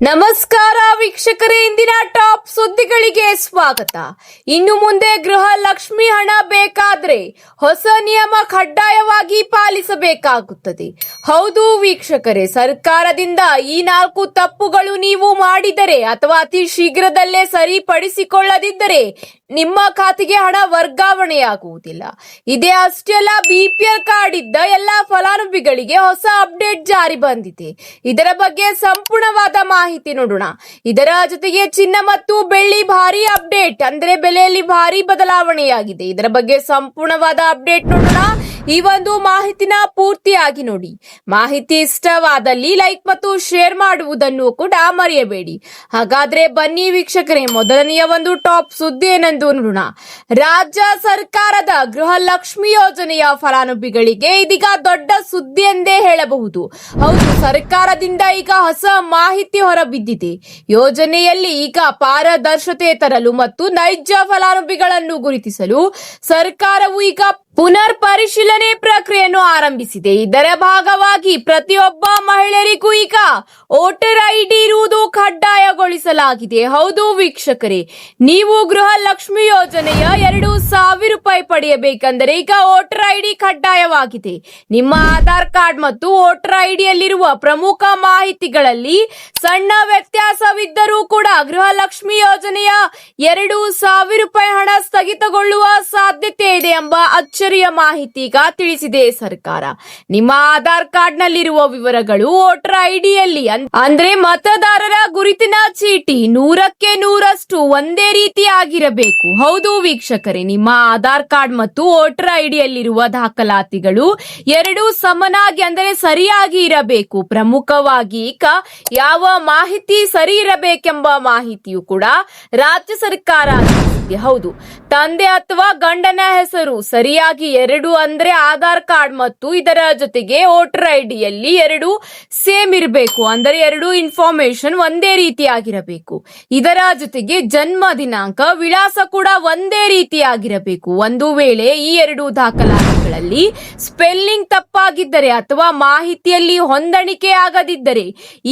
ನಮಸ್ಕಾರ ವೀಕ್ಷಕರೇ, ಇಂದಿನ ಟಾಪ್ ಸುದ್ದಿಗಳಿಗೆ ಸ್ವಾಗತ. ಇನ್ನು ಮುಂದೆ ಗೃಹ ಲಕ್ಷ್ಮಿ ಹಣ ಬೇಕಾದ್ರೆ ಹೊಸ ನಿಯಮ ಕಡ್ಡಾಯವಾಗಿ ಪಾಲಿಸಬೇಕಾಗುತ್ತದೆ. ಹೌದು ವೀಕ್ಷಕರೇ, ಸರ್ಕಾರದಿಂದ ಈ 4 ತಪ್ಪುಗಳು ನೀವು ಮಾಡಿದರೆ ಅಥವಾ ಅತಿ ಶೀಘ್ರದಲ್ಲೇ ಸರಿಪಡಿಸಿಕೊಳ್ಳದಿದ್ದರೆ ನಿಮ್ಮ ಖಾತೆಗೆ ಹಣ ವರ್ಗಾವಣೆಯಾಗುವುದಿಲ್ಲ. ಇದೇ ಅಷ್ಟೇ ಅಲ್ಲ, ಬಿಪಿಎಲ್ ಕಾರ್ಡ್ ಇದ್ದ ಎಲ್ಲಾ ಫಲಾನುಭವಿಗಳಿಗೆ ಹೊಸ ಅಪ್ಡೇಟ್ ಜಾರಿ ಬಂದಿದೆ. ಇದರ ಬಗ್ಗೆ ಸಂಪೂರ್ಣವಾದ ಮಾಹಿತಿ ನೋಡೋಣ. ಇದರ ಜೊತೆಗೆ ಚಿನ್ನ ಮತ್ತು ಬೆಳ್ಳಿ ಭಾರಿ ಅಪ್ಡೇಟ್, ಅಂದ್ರೆ ಬೆಲೆಯಲ್ಲಿ ಭಾರಿ ಬದಲಾವಣೆಯಾಗಿದೆ. ಇದರ ಬಗ್ಗೆ ಸಂಪೂರ್ಣವಾದ ಅಪ್ಡೇಟ್ ನೋಡೋಣ. ಈ ಒಂದು ಮಾಹಿತಿನ ಪೂರ್ತಿಯಾಗಿ ನೋಡಿ. ಮಾಹಿತಿ ಇಷ್ಟವಾದಲ್ಲಿ ಲೈಕ್ ಮತ್ತು ಶೇರ್ ಮಾಡುವುದನ್ನು ಕೂಡ ಮರೆಯಬೇಡಿ. ಹಾಗಾದ್ರೆ ಬನ್ನಿ ವೀಕ್ಷಕರೇ, ಮೊದಲನೆಯ ಒಂದು ಟಾಪ್ ಸುದ್ದಿ ಏನೆಂದು ನೋಡೋಣ. ರಾಜ್ಯ ಸರ್ಕಾರದ ಗೃಹ ಲಕ್ಷ್ಮಿ ಯೋಜನೆಯ ಫಲಾನುಭವಿಗಳಿಗೆ ಇದೀಗ ದೊಡ್ಡ ಸುದ್ದಿ ಎಂದೇ ಹೇಳಬಹುದು. ಹೌದು, ಸರ್ಕಾರದಿಂದ ಈಗ ಹೊಸ ಮಾಹಿತಿ ಹೊರಬಿದ್ದಿದೆ. ಯೋಜನೆಯಲ್ಲಿ ಈಗ ಪಾರದರ್ಶತೆ ತರಲು ಮತ್ತು ನೈಜ ಫಲಾನುಭವಿಗಳನ್ನು ಗುರುತಿಸಲು ಸರ್ಕಾರವು ಈಗ ಪುನರ್ ಪರಿಶೀಲನೆ ಪ್ರಕ್ರಿಯೆಯನ್ನು ಆರಂಭಿಸಿದೆ. ಇದರ ಭಾಗವಾಗಿ ಪ್ರತಿಯೊಬ್ಬ ಮಹಿಳೆಯರಿಗೂ ಈಗ ವೋಟರ್ ಐಡಿ ಇರುವುದು ಕಡ್ಡಾಯಗೊಳಿಸಲಾಗಿದೆ. ಹೌದು ವೀಕ್ಷಕರೇ, ನೀವು ಗೃಹ ಲಕ್ಷ್ಮಿ ಯೋಜನೆಯ 2,000 ರೂಪಾಯಿ ಪಡೆಯಬೇಕೆಂದರೆ ಈಗ ವೋಟರ್ ಐಡಿ ಕಡ್ಡಾಯವಾಗಿದೆ. ನಿಮ್ಮ ಆಧಾರ್ ಕಾರ್ಡ್ ಮತ್ತು ವೋಟರ್ ಐಡಿಯಲ್ಲಿರುವ ಪ್ರಮುಖ ಮಾಹಿತಿಗಳಲ್ಲಿ ಸಣ್ಣ ವ್ಯತ್ಯಾಸವಿದ್ದರೂ ಕೂಡ ಗೃಹ ಲಕ್ಷ್ಮಿ ಯೋಜನೆಯ 2,000 ರೂಪಾಯಿ ಹಣ ಸ್ಥಗಿತಗೊಳ್ಳುವ ಸಾಧ್ಯತೆ ಇದೆ ಎಂಬ ಅಚ್ಚರಿಯ ಮಾಹಿತಿ ಈಗ ತಿಳಿಸಿದೆ ಸರ್ಕಾರ. ನಿಮ್ಮ ಆಧಾರ್ ಕಾರ್ಡ್ ನಲ್ಲಿರುವ ವಿವರಗಳು ವೋಟರ್ ಐಡಿಯಲ್ಲಿ ಅಂದ್ರೆ ಮತದಾರರ ಗುರುತಿನ ಚೀಟಿ 100ಕ್ಕೆ 100ರಷ್ಟು ಒಂದೇ ರೀತಿಯಾಗಿರಬೇಕು. ಹೌದು ವೀಕ್ಷಕರೇ, ನಿಮ್ಮ ಆಧಾರ್ ಕಾರ್ಡ್ ಮತ್ತು ವೋಟರ್ ಐಡಿಯಲ್ಲಿರುವ ದಾಖಲಾತಿಗಳು 2 ಸಮನಾಗಿ ಅಂದರೆ ಸರಿಯಾಗಿ ಇರಬೇಕು. ಪ್ರಮುಖವಾಗಿ ಈಗ ಯಾವ ಮಾಹಿತಿ ಸರಿ ಇರಬೇಕೆಂಬ ಮಾಹಿತಿಯು ಕೂಡ ರಾಜ್ಯ ಸರ್ಕಾರ ತಿಳಿಸಿದೆ. ಹೌದು, ತಂದೆ ಅಥವಾ ಗಂಡನ ಹೆಸರು ಸರಿಯಾಗಿ 2 ಅಂದ್ರೆ ಆಧಾರ್ ಕಾರ್ಡ್ ಮತ್ತು ಇದರ ಜೊತೆಗೆ ವೋಟರ್ ಐಡಿಯಲ್ಲಿ 2 ಸೇಮ್ ಇರಬೇಕು. ಅಂದರೆ 2 ಇನ್ಫಾರ್ಮೇಶನ್ ಒಂದೇ ರೀತಿಯಾಗಿರಬೇಕು. ಇದರ ಜೊತೆಗೆ ಜನ್ಮ ದಿನಾಂಕ, ವಿಳಾಸ ಕೂಡ ಒಂದೇ ರೀತಿಯಾಗಿರಬೇಕು. ಒಂದು ವೇಳೆ ಈ 2 ದಾಖಲಾತಿಗಳಲ್ಲಿ ಸ್ಪೆಲ್ಲಿಂಗ್ ತಪ್ಪಾಗಿದ್ದರೆ ಅಥವಾ ಮಾಹಿತಿಯಲ್ಲಿ ಹೊಂದಾಣಿಕೆ ಆಗದಿದ್ದರೆ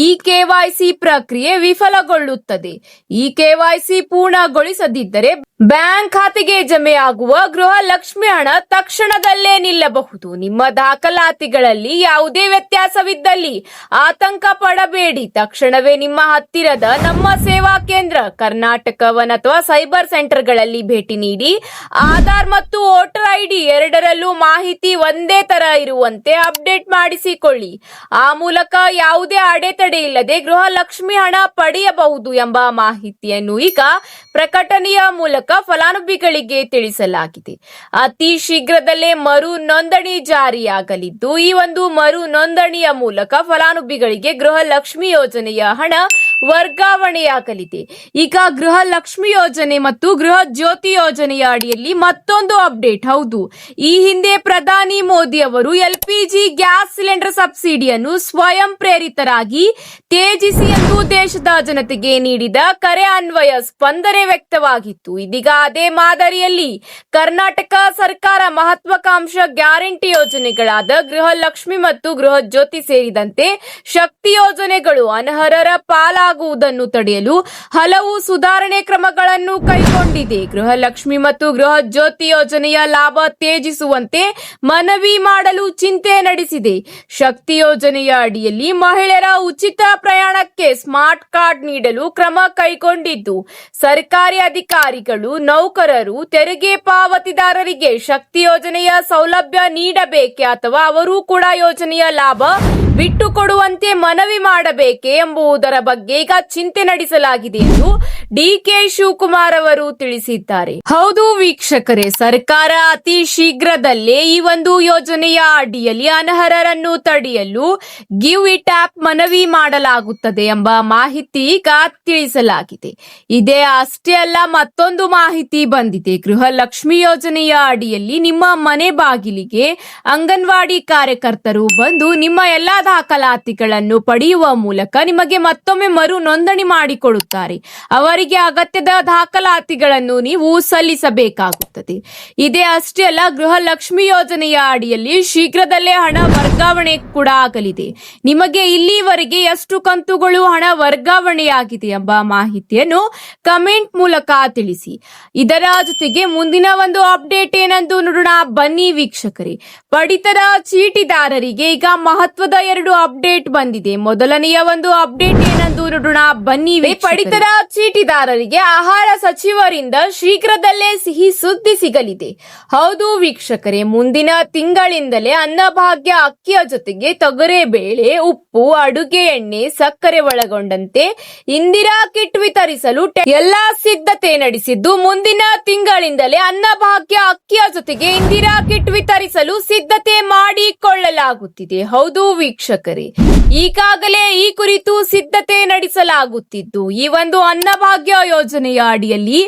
ಈ ಕೆವೈಸಿ ಪ್ರಕ್ರಿಯೆ ವಿಫಲಗೊಳ್ಳುತ್ತದೆ. ಈ ಕೆವೈಸಿ ಪೂರ್ಣಗೊಳಿಸದಿದ್ದರೆ ಬ್ಯಾಂಕ್ ಖಾತೆಗೆ ಜಮೆಯಾಗುವ ಗೃಹ ಲಕ್ಷ್ಮಿ ಹಣ ತಕ್ಷಣದಲ್ಲೇ ನಿಲ್ಲಬಹುದು. ನಿಮ್ಮ ದಾಖಲಾತಿಗಳಲ್ಲಿ ಯಾವುದೇ ವ್ಯತ್ಯಾಸವಿದ್ದಲ್ಲಿ ಆತಂಕ ಪಡಬೇಡಿ. ತಕ್ಷಣವೇ ನಿಮ್ಮ ಹತ್ತಿರದ ನಮ್ಮ ಸೇವಾ ಕೇಂದ್ರ, ಕರ್ನಾಟಕ ವನ್ ಅಥವಾ ಸೈಬರ್ ಸೆಂಟರ್ಗಳಲ್ಲಿ ಭೇಟಿ ನೀಡಿ ಆಧಾರ್ ಮತ್ತು ವೋಟರ್ ಐಡಿ ಎರಡರಲ್ಲೂ ಮಾಹಿತಿ ಒಂದೇ ತರ ಇರುವಂತೆ ಅಪ್ಡೇಟ್ ಮಾಡಿಸಿಕೊಳ್ಳಿ. ಆ ಮೂಲಕ ಯಾವುದೇ ಅಡೆತಡೆ ಇಲ್ಲದೆ ಗೃಹ ಲಕ್ಷ್ಮಿ ಹಣ ಪಡೆಯಬಹುದು ಎಂಬ ಮಾಹಿತಿಯನ್ನು ಈಗ ಪ್ರಕಟಣೆಯ ಮೂಲಕ ಫಲಾನುಭವಿಗಳಿಗೆ ತಿಳಿಸಲಾಗಿದೆ. ಅತಿ ಶೀಘ್ರದಲ್ಲೇ ಮರು ನೋಂದಣಿ ಜಾರಿಯಾಗಲಿದ್ದು, ಈ ಒಂದು ಮರು ನೋಂದಣಿಯ ಮೂಲಕ ಫಲಾನುಭವಿಗಳಿಗೆ ಗೃಹ ಲಕ್ಷ್ಮಿ ಯೋಜನೆಯ ಹಣ ವರ್ಗಾವಣೆಯಾಗಲಿದೆ. ಈಗ ಗೃಹ ಲಕ್ಷ್ಮಿ ಯೋಜನೆ ಮತ್ತು ಗೃಹ ಜ್ಯೋತಿ ಯೋಜನೆಯ ಅಡಿಯಲ್ಲಿ ಮತ್ತೊಂದು ಅಪ್ಡೇಟ್. ಹೌದು, ಈ ಹಿಂದೆ ಪ್ರಧಾನಿ ಮೋದಿ ಅವರು LPG ಗ್ಯಾಸ್ ಸಿಲಿಂಡರ್ ಸಬ್ಸಿಡಿಯನ್ನು ಸ್ವಯಂ ಪ್ರೇರಿತರಾಗಿ ತ್ಯಜಿಸಿ ಎಂದು ದೇಶದ ಜನತೆಗೆ ನೀಡಿದ ಕರೆ ಅನ್ವಯ ಸ್ಪಂದನೆ ವ್ಯಕ್ತವಾಗಿತ್ತು. ಇದೀಗ ಅದೇ ಮಾದರಿಯಲ್ಲಿ ಕರ್ನಾಟಕ ಸರ್ಕಾರ ಮಹತ್ವಾಕಾಂಕ್ಷ ಗ್ಯಾರಂಟಿ ಯೋಜನೆಗಳಾದ ಗೃಹ ಲಕ್ಷ್ಮಿ ಮತ್ತು ಗೃಹ ಜ್ಯೋತಿ ಸೇರಿದಂತೆ ಶಕ್ತಿ ಯೋಜನೆಗಳು ಅನರ್ಹರ ಪಾಲಾಗುವುದನ್ನು ತಡೆಯಲು ಹಲವು ಸುಧಾರಣೆ ಕ್ರಮಗಳನ್ನು ಕೈಗೊಂಡಿದೆ. ಗೃಹ ಲಕ್ಷ್ಮಿ ಮತ್ತು ಗೃಹ ಜ್ಯೋತಿ ಯೋಜನೆಯ ಲಾಭ ತ್ಯಜಿಸುವಂತೆ ಮನವಿ ಮಾಡಲು ಚಿಂತೆ ನಡೆಸಿದೆ. ಶಕ್ತಿ ಯೋಜನೆಯ ಅಡಿಯಲ್ಲಿ ಮಹಿಳೆಯರ ಉಚಿತ ಪ್ರಯಾಣಕ್ಕೆ ಸ್ಮಾರ್ಟ್ ಕಾರ್ಡ್ ನೀಡಲು ಕ್ರಮ ಕೈಗೊಂಡಿದ್ದು, ಸರ್ಕಾರಿ ಅಧಿಕಾರಿಗಳು, ನೌಕರರು, ತೆರಿಗೆ ಪಾವತಿದಾರರಿಗೆ ಶಕ್ತಿ ಯೋಜನೆಯ ಸೌಲಭ್ಯ ನೀಡಬೇಕೆ ಅಥವಾ ಅವರು ಕೂಡ ಯೋಜನೆಯ ಲಾಭ ಬಿಟ್ಟುಕೊಡುವಂತೆ ಮನವಿ ಮಾಡಬೇಕೆ ಎಂಬುದರ ಬಗ್ಗೆ ಈಗ ಚಿಂತೆ ನಡೆಸಲಾಗಿದೆ ಎಂದು DK ಶಿವಕುಮಾರ್ ಅವರು ತಿಳಿಸಿದ್ದಾರೆ. ಹೌದು ವೀಕ್ಷಕರೇ, ಸರ್ಕಾರ ಅತಿ ಶೀಘ್ರದಲ್ಲೇ ಈ ಒಂದು ಯೋಜನೆಯ ಅಡಿಯಲ್ಲಿ ಅನರ್ಹರನ್ನು ತಡೆಯಲು ಗಿವ್ ಇಟ್ ಆಪ್ ಮನವಿ ಮಾಡಲಾಗುತ್ತದೆ ಎಂಬ ಮಾಹಿತಿ ಈಗ ತಿಳಿಸಲಾಗಿದೆ. ಇದೇ ಅಷ್ಟೇ ಅಲ್ಲ, ಮತ್ತೊಂದು ಮಾಹಿತಿ ಬಂದಿದೆ. ಗೃಹ ಲಕ್ಷ್ಮಿ ಯೋಜನೆಯ ಅಡಿಯಲ್ಲಿ ನಿಮ್ಮ ಮನೆ ಬಾಗಿಲಿಗೆ ಅಂಗನವಾಡಿ ಕಾರ್ಯಕರ್ತರು ಬಂದು ನಿಮ್ಮ ಎಲ್ಲಾ ದಾಖಲಾತಿಗಳನ್ನು ಪಡೆಯುವ ಮೂಲಕ ನಿಮಗೆ ಮತ್ತೊಮ್ಮೆ ಮರು ನೋಂದಣಿ ಮಾಡಿಕೊಡುತ್ತಾರೆ. ಅವರಿಗೆ ಅಗತ್ಯದ ದಾಖಲಾತಿಗಳನ್ನು ನೀವು ಸಲ್ಲಿಸಬೇಕಾಗುತ್ತದೆ. ಇದೇ ಅಷ್ಟೇ ಅಲ್ಲ, ಗೃಹಲಕ್ಷ್ಮಿ ಯೋಜನೆಯ ಅಡಿಯಲ್ಲಿ ಶೀಘ್ರದಲ್ಲೇ ಹಣ ವರ್ಗಾವಣೆ ಕೂಡ ಆಗಲಿದೆ. ನಿಮಗೆ ಇಲ್ಲಿವರೆಗೆ ಎಷ್ಟು ಕಂತುಗಳು ಹಣ ವರ್ಗಾವಣೆಯಾಗಿದೆ ಎಂಬ ಮಾಹಿತಿಯನ್ನು ಕಮೆಂಟ್ ಮೂಲಕ ತಿಳಿಸಿ. ಇದರ ಜೊತೆಗೆ ಮುಂದಿನ ಒಂದು ಅಪ್ಡೇಟ್ ಏನೆಂದು ನೋಡೋಣ ಬನ್ನಿ ವೀಕ್ಷಕರೇ. ಪಡಿತರ ಚೀಟಿದಾರರಿಗೆ ಈಗ ಮಹತ್ವದ 2 ಅಪ್ಡೇಟ್ ಬಂದಿದೆ. ಮೊದಲನೆಯ ಒಂದು ಅಪ್ಡೇಟ್ ಏನೆಂದು ನೋಡೋಣ ಬನ್ನಿ. ಪಡಿತರ ಚೀಟಿದಾರರಿಗೆ ಆಹಾರ ಸಚಿವರಿಂದ ಶೀಘ್ರದಲ್ಲೇ ಸಿಹಿ ಸುದ್ದಿ ಸಿಗಲಿದೆ. ಹೌದು ವೀಕ್ಷಕರೇ, ಮುಂದಿನ ತಿಂಗಳಿಂದಲೇ ಅನ್ನಭಾಗ್ಯ ಅಕ್ಕಿಯ ಜೊತೆಗೆ ತೊಗರಿಬೇಳೆ, ಉಪ್ಪು, ಅಡುಗೆ ಎಣ್ಣೆ, ಸಕ್ಕರೆ ಒಳಗೊಂಡಂತೆ ಇಂದಿರಾ ಕಿಟ್ ವಿತರಿಸಲು ಎಲ್ಲಾ ಸಿದ್ಧತೆ ನಡೆಸಿದ್ದು, ಮುಂದಿನ ತಿಂಗಳಿಂದಲೇ ಅನ್ನಭಾಗ್ಯ ಅಕ್ಕಿಯ ಜೊತೆಗೆ ಇಂದಿರಾ ಕಿಟ್ ವಿತರಿಸಲು ಸಿದ್ಧತೆ ಮಾಡಿಕೊಳ್ಳಲಾಗುತ್ತಿದೆ. ಹೌದು ವೀಕ್ಷಕರೇ, ಈಗಾಗಲೇ ಈ ಕುರಿತು ಸಿದ್ಧತೆ ನಡೆಸಲಾಗುತ್ತಿದ್ದು, ಈ ಒಂದು ಅನ್ನಭಾಗ್ಯ ಯೋಜನೆಯ ಅಡಿಯಲ್ಲಿ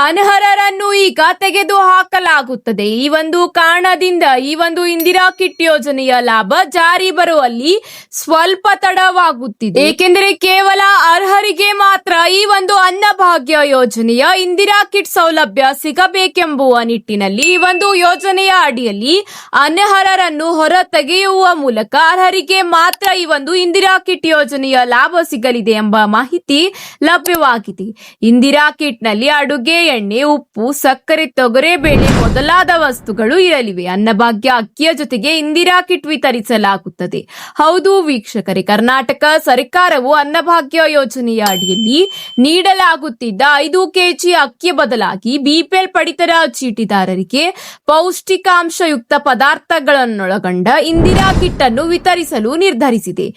ಅನರ್ಹರನ್ನು ಈಗ ತೆಗೆದು ಹಾಕಲಾಗುತ್ತದೆ. ಈ ಒಂದು ಕಾರಣದಿಂದ ಈ ಒಂದು ಇಂದಿರಾ ಕಿಟ್ ಯೋಜನೆಯ ಲಾಭ ಜಾರಿ ಬರುವಲ್ಲಿ ಸ್ವಲ್ಪ ತಡವಾಗುತ್ತಿದೆ. ಏಕೆಂದರೆ ಕೇವಲ ಅರ್ಹರಿಗೆ ಮಾತ್ರ ಈ ಒಂದು ಅನ್ನಭಾಗ್ಯ ಯೋಜನೆಯ ಇಂದಿರಾ ಕಿಟ್ ಸೌಲಭ್ಯ ಸಿಗಬೇಕೆಂಬುವ ನಿಟ್ಟಿನಲ್ಲಿ ಈ ಒಂದು ಯೋಜನೆಯ ಅಡಿಯಲ್ಲಿ ಅನರ್ಹರನ್ನು ಹೊರ ತೆಗೆಯುವ ಮೂಲಕ ಅರ್ಹರಿಗೆ ಮಾತ್ರ ಈ ಒಂದು ಇಂದಿರಾ ಕಿಟ್ ಯೋಜನೆಯ ಲಾಭ ಸಿಗಲಿದೆ ಎಂಬ ಮಾಹಿತಿ ಲಭ್ಯವಾಗಿದೆ. ಇಂದಿರಾ ಕಿಟ್ ನಲ್ಲಿ ಅಡುಗೆ ಎಣ್ಣೆ, ಉಪ್ಪು, ಸಕ್ಕರೆ, ತೊಗರಿಬೇಳೆ ಮೊದಲಾದ ವಸ್ತುಗಳು ಇರಲಿವೆ. ಅನ್ನಭಾಗ್ಯ ಅಕ್ಕಿಯ ಜೊತೆಗೆ ಇಂದಿರಾ ಕಿಟ್ ವಿತರಿಸಲಾಗುತ್ತದೆ. ಹೌದು ವೀಕ್ಷಕರೇ, ಕರ್ನಾಟಕ ಸರ್ಕಾರವು ಅನ್ನಭಾಗ್ಯ ಯೋಜನೆಯ ಅಡಿಯಲ್ಲಿ ನೀಡಲಾಗುತ್ತಿದ್ದ 5 ಕೆಜಿ ಅಕ್ಕಿ ಬದಲಾಗಿ ಬಿಪಿಎಲ್ ಪಡಿತರ ಚೀಟಿದಾರರಿಗೆ ಪೌಷ್ಟಿಕಾಂಶಯುಕ್ತ ಪದಾರ್ಥಗಳನ್ನೊಳಗೊಂಡ ಇಂದಿರಾ ಕಿಟ್ ಅನ್ನು ವಿತರಿಸಲು ನಿರ್ಧರಿಸಿದೆ.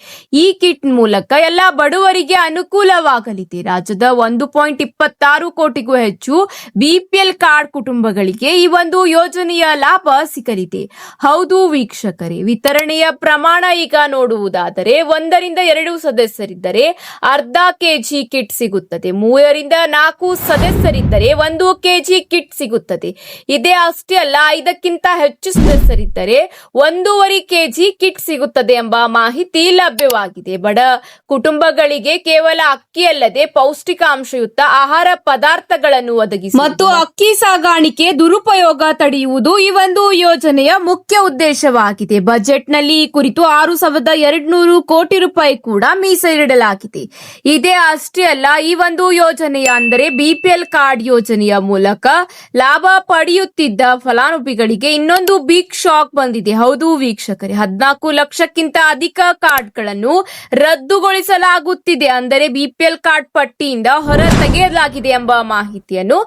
ಈ ಕಿಟ್ ಮೂಲಕ ಎಲ್ಲ ಬಡವರಿಗೆ ಅನುಕೂಲವಾಗಲಿದೆ. ರಾಜ್ಯದ 1.26 ಕೋಟಿಗೂ ಹೆಚ್ಚು ಬಿಪಿಎಲ್ ಕಾರ್ಡ್ ಕುಟುಂಬಗಳಿಗೆ ಈ ಒಂದು ಯೋಜನೆಯ ಲಾಭ ಸಿಗಲಿದೆ. ಹೌದು ವೀಕ್ಷಕರೇ, ವಿತರಣೆಯ ಪ್ರಮಾಣ ಈಗ ನೋಡುವುದಾದರೆ 1 ರಿಂದ 2 ಸದಸ್ಯರಿದ್ದರೆ ಅರ್ಧ ಕೆಜಿ ಕಿಟ್ ಸಿಗುತ್ತದೆ. 3 ರಿಂದ 4 ಸದಸ್ಯರಿದ್ದರೆ 1 ಕೆಜಿ ಕಿಟ್ ಸಿಗುತ್ತದೆ. ಇದೇ ಅಷ್ಟೇ ಅಲ್ಲ, 5ಕ್ಕಿಂತ ಹೆಚ್ಚು ಸದಸ್ಯರಿದ್ದರೆ 1.5 ಕೆಜಿ ಕಿಟ್ ಸಿಗುತ್ತದೆ ಎಂಬ ಮಾಹಿತಿ ಲಭ್ಯವಾಗಿದೆ. ಬಡ ಕುಟುಂಬಗಳಿಗೆ ಕೇವಲ ಅಕ್ಕಿ ಅಲ್ಲದೆ ಪೌಷ್ಟಿಕಾಂಶಯುಕ್ತ ಆಹಾರ ಪದಾರ್ಥಗಳನ್ನು ಒದಗಿಸಿ ಮತ್ತು ಅಕ್ಕಿ ಸಾಗಾಣಿಕೆ ದುರುಪಯೋಗ ತಡೆಯುವುದು ಈ ಒಂದು ಯೋಜನೆಯ ಮುಖ್ಯ ಉದ್ದೇಶವಾಗಿದೆ. ಬಜೆಟ್ನಲ್ಲಿ ಈ ಕುರಿತು 6,200 ಕೋಟಿ ರೂಪಾಯಿ ಕೂಡ ಮೀಸಲಿಡಲಾಗಿದೆ. ಇದೇ ಅಷ್ಟೇ ಅಲ್ಲ, ಈ ಒಂದು ಯೋಜನೆಯ ಅಂದರೆ ಬಿಪಿಎಲ್ ಕಾರ್ಡ್ ಯೋಜನೆಯ ಮೂಲಕ ಲಾಭ ಪಡೆಯುತ್ತಿದ್ದ ಫಲಾನುಭವಿಗಳಿಗೆ ಇನ್ನೊಂದು ಬಿಗ್ ಶಾಕ್ ಬಂದಿದೆ. ಹೌದು ವೀಕ್ಷಕರೇ, 14 ಲಕ್ಷಕ್ಕಿಂತ ಅಧಿಕ ಕಾರ್ಡ್ಗಳನ್ನು ರದ್ದುಗೊಳಿಸಲಾಗುತ್ತಿದೆ. ಅಂದರೆ ಬಿಪಿಎಲ್ ಕಾರ್ಡ್ ಪಟ್ಟಿಯಿಂದ ಹೊರ ತೆಗೆಯಲಾಗಿದೆ ಎಂಬ ಮಾಹಿತಿಯನ್ನು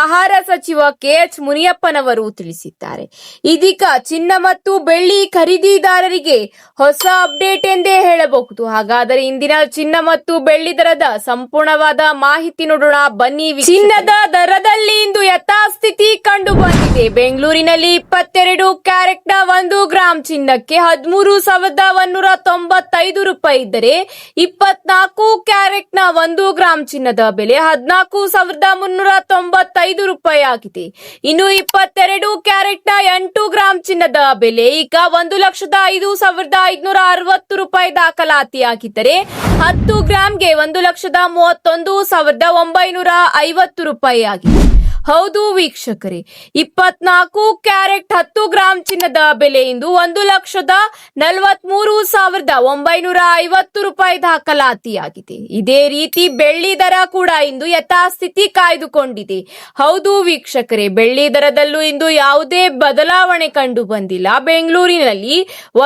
ಆಹಾರ ಸಚಿವ ಕೆಎಚ್ ಮುನಿಯಪ್ಪನವರು ತಿಳಿಸಿದ್ದಾರೆ. ಇದೀಗ ಚಿನ್ನ ಮತ್ತು ಬೆಳ್ಳಿ ಖರೀದಿದಾರರಿಗೆ ಹೊಸ ಅಪ್ಡೇಟ್ ಎಂದೇ ಹೇಳಬಹುದು. ಹಾಗಾದರೆ ಇಂದಿನ ಚಿನ್ನ ಮತ್ತು ಬೆಳ್ಳಿ ದರದ ಸಂಪೂರ್ಣವಾದ ಮಾಹಿತಿ ನೋಡೋಣ ಬನ್ನಿ. ಚಿನ್ನದ ದರದಲ್ಲಿ ಇಂದು ಯಥಾಸ್ಥಿತಿ ಕಂಡು ಬಂದಿದೆ. ಬೆಂಗಳೂರಿನಲ್ಲಿ 22 ಕ್ಯಾರೆಟ್ನ 1 ಗ್ರಾಂ ಚಿನ್ನಕ್ಕೆ 13,195 ರೂಪಾಯಿ ಇದ್ದರೆ 24 ಕ್ಯಾರೆಟ್ನ 1 ಗ್ರಾಂ ಚಿನ್ನದ ಬೆಲೆ 14,395 ರೂಪಾಯಿ ಆಗಿದೆ. ಇನ್ನು 22 ಕ್ಯಾರೆಟ್ನ 8 ಗ್ರಾಂ ಚಿನ್ನದ ಬೆಲೆ ಈಗ 1,05,560 ರೂಪಾಯಿ ದಾಖಲಾತಿಯಾಗಿದ್ದರೆ 10 ಗ್ರಾಂಗೆ 1,31,950 ರೂಪಾಯಿ ಆಗಿದೆ. ಹೌದು ವೀಕ್ಷಕರೇ, 24 ಕ್ಯಾರೆಟ್ 10 ಗ್ರಾಂ ಚಿನ್ನದ ಬೆಲೆ ಇಂದು 1,43,950 ರೂಪಾಯಿ ದಾಖಲಾತಿಯಾಗಿದೆ. ಇದೇ ರೀತಿ ಬೆಳ್ಳಿ ದರ ಕೂಡ ಇಂದು ಯಥಾಸ್ಥಿತಿ ಕಾಯ್ದುಕೊಂಡಿದೆ. ಹೌದು ವೀಕ್ಷಕರೇ, ಬೆಳ್ಳಿ ದರದಲ್ಲೂ ಇಂದು ಯಾವುದೇ ಬದಲಾವಣೆ ಕಂಡು ಬಂದಿಲ್ಲ. ಬೆಂಗಳೂರಿನಲ್ಲಿ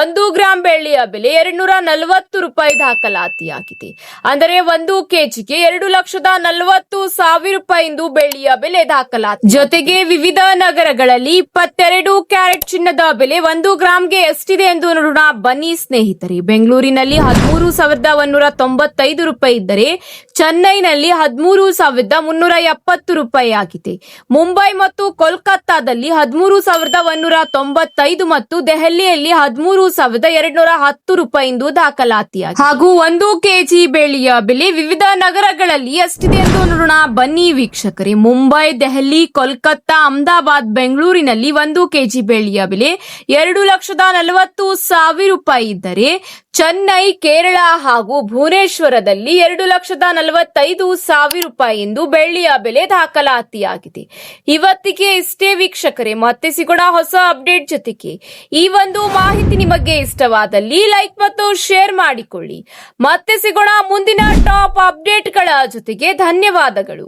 1 ಗ್ರಾಂ ಬೆಳ್ಳಿಯ ಬೆಲೆ 240 ರೂಪಾಯಿ ದಾಖಲಾತಿಯಾಗಿದೆ. ಅಂದರೆ 1 ಕೆಜಿಗೆ 2,40,000 ರೂಪಾಯಿ ಇಂದು ಬೆಳ್ಳಿಯ ಬೆಲೆ ದಾಖಲಾತಿ. ಜೊತೆಗೆ ವಿವಿಧ ನಗರಗಳಲ್ಲಿ 22 ಕ್ಯಾರೆಟ್ ಚಿನ್ನದ ಬೆಲೆ 1 ಗ್ರಾಂಗೆ ಎಷ್ಟಿದೆ ಎಂದು ನೋಡೋಣ ಬನ್ನಿ ಸ್ನೇಹಿತರೆ. ಬೆಂಗಳೂರಿನಲ್ಲಿ 13,195 ರೂಪಾಯಿ ಇದ್ದರೆ ಚೆನ್ನೈನಲ್ಲಿ 13,370 ರೂಪಾಯಿ ಆಗಿದೆ. ಮುಂಬೈ ಮತ್ತು ಕೋಲ್ಕತ್ತಾದಲ್ಲಿ 13,195 ಮತ್ತು ದೆಹಲಿಯಲ್ಲಿ 13,210 ರೂಪಾಯಿ ಎಂದು ದಾಖಲಾತಿಯಾಗಿದೆ. ಹಾಗೂ 1 ಕೆಜಿ ಬೆಳ್ಳಿಯ ಬೆಲೆ ವಿವಿಧ ನಗರಗಳಲ್ಲಿ ಎಷ್ಟಿದೆ ಎಂದು ನೋಡೋಣ ಬನ್ನಿ ವೀಕ್ಷಕರೇ. ಮುಂಬೈ, ದೆಹಲಿ, ಕೋಲ್ಕತ್ತಾ, ಅಹಮದಾಬಾದ್, ಬೆಂಗಳೂರಿನಲ್ಲಿ 1 ಕೆಜಿ ಬೆಳ್ಳಿಯ ಬೆಲೆ 2,40,000 ರೂಪಾಯಿ ಇದ್ದರೆ ಚೆನ್ನೈ, ಕೇರಳ ಹಾಗೂ ಭುವನೇಶ್ವರದಲ್ಲಿ 2,45,000 ರೂಪಾಯಿ ಎಂದು ಬೆಳ್ಳಿಯ ಬೆಲೆ ದಾಖಲಾತಿಯಾಗಿದೆ. ಇವತ್ತಿಗೆ ಇಷ್ಟೇ ವೀಕ್ಷಕರೇ, ಮತ್ತೆ ಸಿಗೋಣ ಹೊಸ ಅಪ್ಡೇಟ್ ಜೊತೆಗೆ. ಈ ಒಂದು ಮಾಹಿತಿ ನಿಮಗೆ ಇಷ್ಟವಾದಲ್ಲಿ ಲೈಕ್ ಮತ್ತು ಶೇರ್ ಮಾಡಿಕೊಳ್ಳಿ. ಮತ್ತೆ ಸಿಗೋಣ ಮುಂದಿನ ಟಾಪ್ ಅಪ್ಡೇಟ್ಗಳ ಜೊತೆಗೆ. ಧನ್ಯವಾದಗಳು.